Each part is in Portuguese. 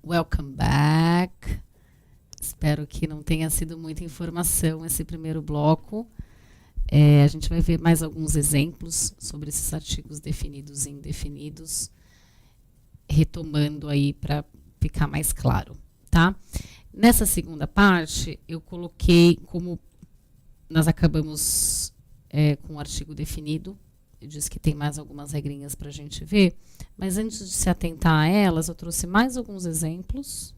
Welcome back. Espero que não tenha sido muita informação esse primeiro bloco. A gente vai ver mais alguns exemplos sobre esses artigos definidos e indefinidos, retomando aí para ficar mais claro, tá? Nessa segunda parte, eu coloquei como nós acabamos com o artigo definido. Eu disse que tem mais algumas regrinhas para a gente ver, mas antes de se atentar a elas, eu trouxe mais alguns exemplos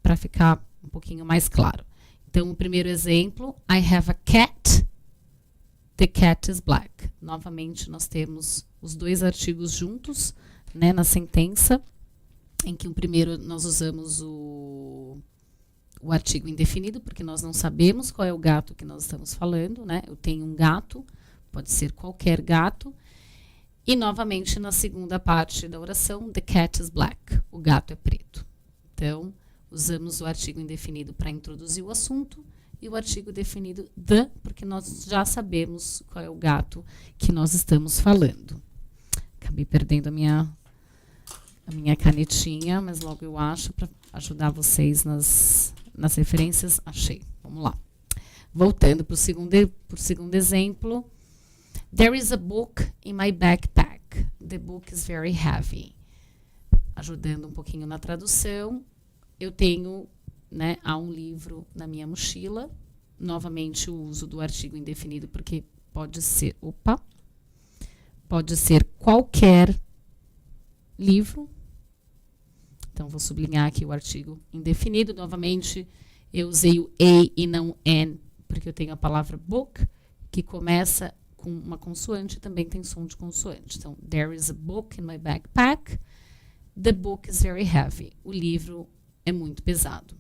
para ficar um pouquinho mais claro. Então, o primeiro exemplo, I have a cat, the cat is black. Novamente, nós temos os dois artigos juntos, né, na sentença, em que o primeiro nós usamos o artigo indefinido, porque nós não sabemos qual é o gato que nós estamos falando, né? Eu tenho um gato, pode ser qualquer gato. E, novamente, na segunda parte da oração, the cat is black, o gato é preto. Então, usamos o artigo indefinido para introduzir o assunto e o artigo definido the, porque nós já sabemos qual é o gato que nós estamos falando. Acabei perdendo a minha canetinha, mas logo eu acho para ajudar vocês nas referências. Achei. Vamos lá. Voltando para o segundo exemplo. There is a book in my backpack. The book is very heavy. Ajudando um pouquinho na tradução. Eu tenho, né, há um livro na minha mochila. Novamente o uso do artigo indefinido, porque pode ser qualquer livro. Então, vou sublinhar aqui o artigo indefinido. Novamente, eu usei o a e não an, porque eu tenho a palavra book, que começa com uma consoante e também tem som de consoante. Então, there is a book in my backpack. The book is very heavy. O livro é muito pesado.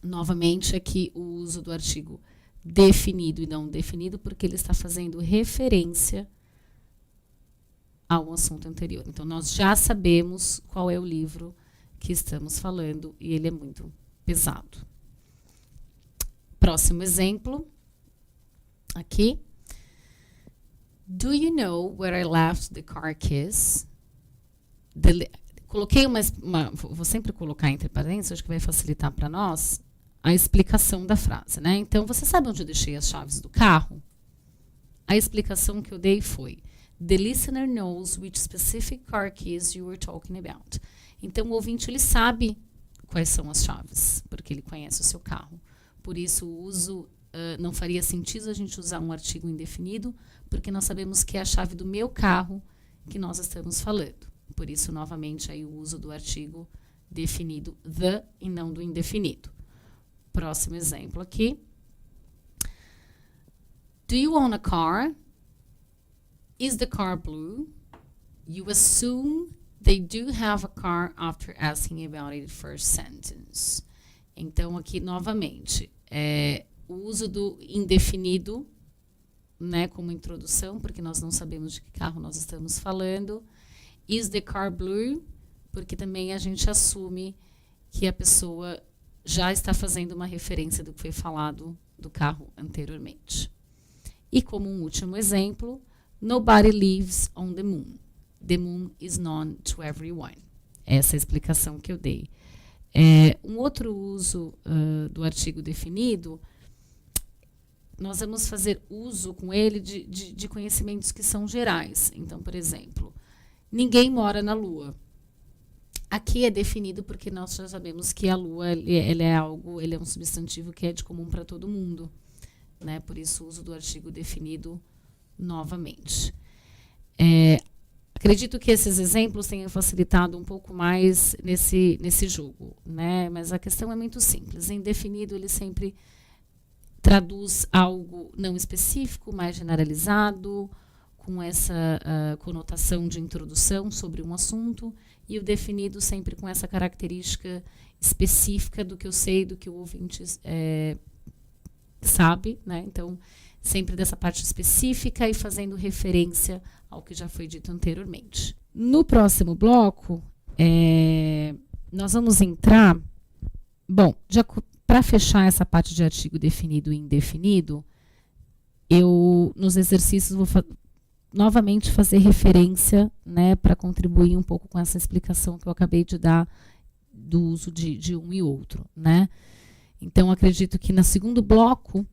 Novamente, aqui o uso do artigo definido e não definido, porque ele está fazendo referência ao assunto anterior. Então, nós já sabemos qual é o livro que estamos falando e ele é muito pesado. Próximo exemplo, aqui. Do you know where I left the car keys? Coloquei vou sempre colocar entre parênteses, acho que vai facilitar para nós a explicação da frase, né? Então, você sabe onde eu deixei as chaves do carro? A explicação que eu dei foi: the listener knows which specific car keys you were talking about. Então, o ouvinte, ele sabe quais são as chaves, porque ele conhece o seu carro. Por isso, o uso não faria sentido a gente usar um artigo indefinido, porque nós sabemos que é a chave do meu carro que nós estamos falando. Por isso, novamente, aí o uso do artigo definido the e não do indefinido. Próximo exemplo aqui. Do you own a car? Is the car blue? You assume they do have a car after asking about it first sentence. Então, aqui, novamente, o uso do indefinido, né, como introdução, porque nós não sabemos de que carro nós estamos falando. Is the car blue? Porque também a gente assume que a pessoa já está fazendo uma referência do que foi falado do carro anteriormente. E como um último exemplo, nobody lives on the moon. The moon is known to everyone. Essa é a explicação que eu dei. Um outro uso do artigo definido, nós vamos fazer uso com ele de conhecimentos que são gerais. Então, por exemplo, ninguém mora na Lua. Aqui é definido porque nós já sabemos que a Lua ele é um substantivo que é de comum para todo mundo, né? Por isso, o uso do artigo definido novamente. Acredito que esses exemplos tenham facilitado um pouco mais nesse jogo, né? Mas a questão é muito simples. Indefinido, ele sempre traduz algo não específico, mais generalizado, com essa conotação de introdução sobre um assunto, e o definido sempre com essa característica específica do que eu sei, do que o ouvinte sabe, né? Então, sempre dessa parte específica e fazendo referência ao que já foi dito anteriormente. No próximo bloco, nós vamos entrar... Bom, para fechar essa parte de artigo definido e indefinido, nos exercícios novamente fazer referência, né, para contribuir um pouco com essa explicação que eu acabei de dar do uso de um e outro, né? Então, acredito que no segundo bloco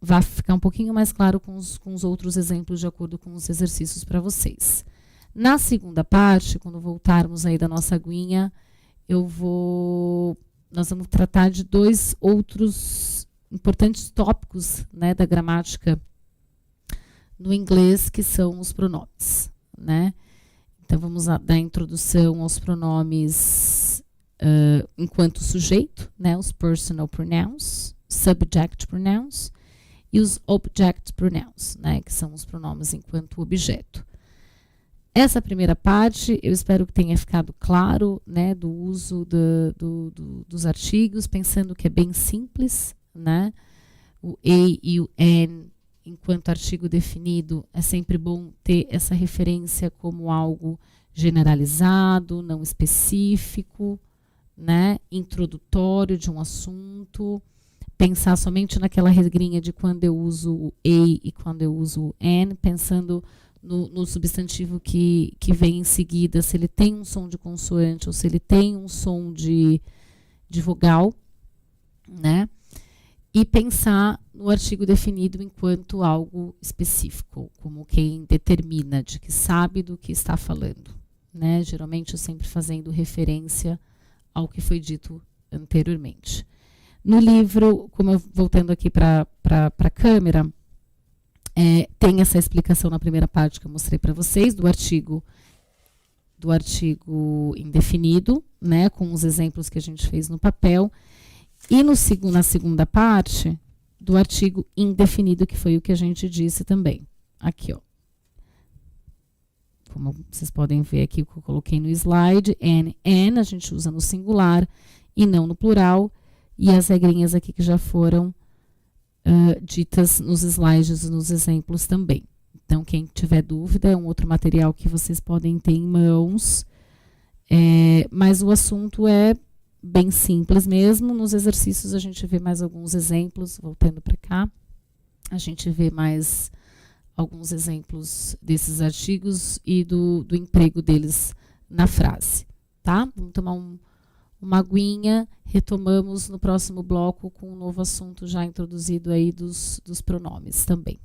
vai ficar um pouquinho mais claro com os outros exemplos de acordo com os exercícios para vocês. Na segunda parte, quando voltarmos aí da nossa aguinha, nós vamos tratar de 2 outros importantes tópicos, né, da gramática no inglês, que são os pronomes, né? Então, vamos dar introdução aos pronomes enquanto sujeito, né, os personal pronouns, subject pronouns, e os object pronouns, né, que são os pronomes enquanto objeto. Essa primeira parte, eu espero que tenha ficado claro, né, do uso dos artigos, pensando que é bem simples, né? O a e o an, enquanto artigo definido, é sempre bom ter essa referência como algo generalizado, não específico, né, introdutório de um assunto, pensar somente naquela regrinha de quando eu uso o a e quando eu uso o an, pensando no substantivo que vem em seguida, se ele tem um som de consoante ou se ele tem um som de vogal, né? E pensar no artigo definido enquanto algo específico, como quem determina, de que sabe do que está falando, né? Geralmente eu sempre fazendo referência ao que foi dito anteriormente. No livro, como eu voltando aqui para a câmera, tem essa explicação na primeira parte que eu mostrei para vocês, do artigo indefinido, né, com os exemplos que a gente fez no papel, e na segunda parte, do artigo indefinido, que foi o que a gente disse também. Aqui, ó. Como vocês podem ver aqui, o que eu coloquei no slide, an, a gente usa no singular e não no plural, e as regrinhas aqui que já foram ditas nos slides, nos exemplos também. Então, quem tiver dúvida, é um outro material que vocês podem ter em mãos, mas o assunto é bem simples mesmo. Nos exercícios a gente vê mais alguns exemplos, voltando para cá, a gente vê mais alguns exemplos desses artigos e do emprego deles na frase, tá? Vamos tomar uma aguinha, retomamos no próximo bloco com um novo assunto já introduzido aí dos pronomes também.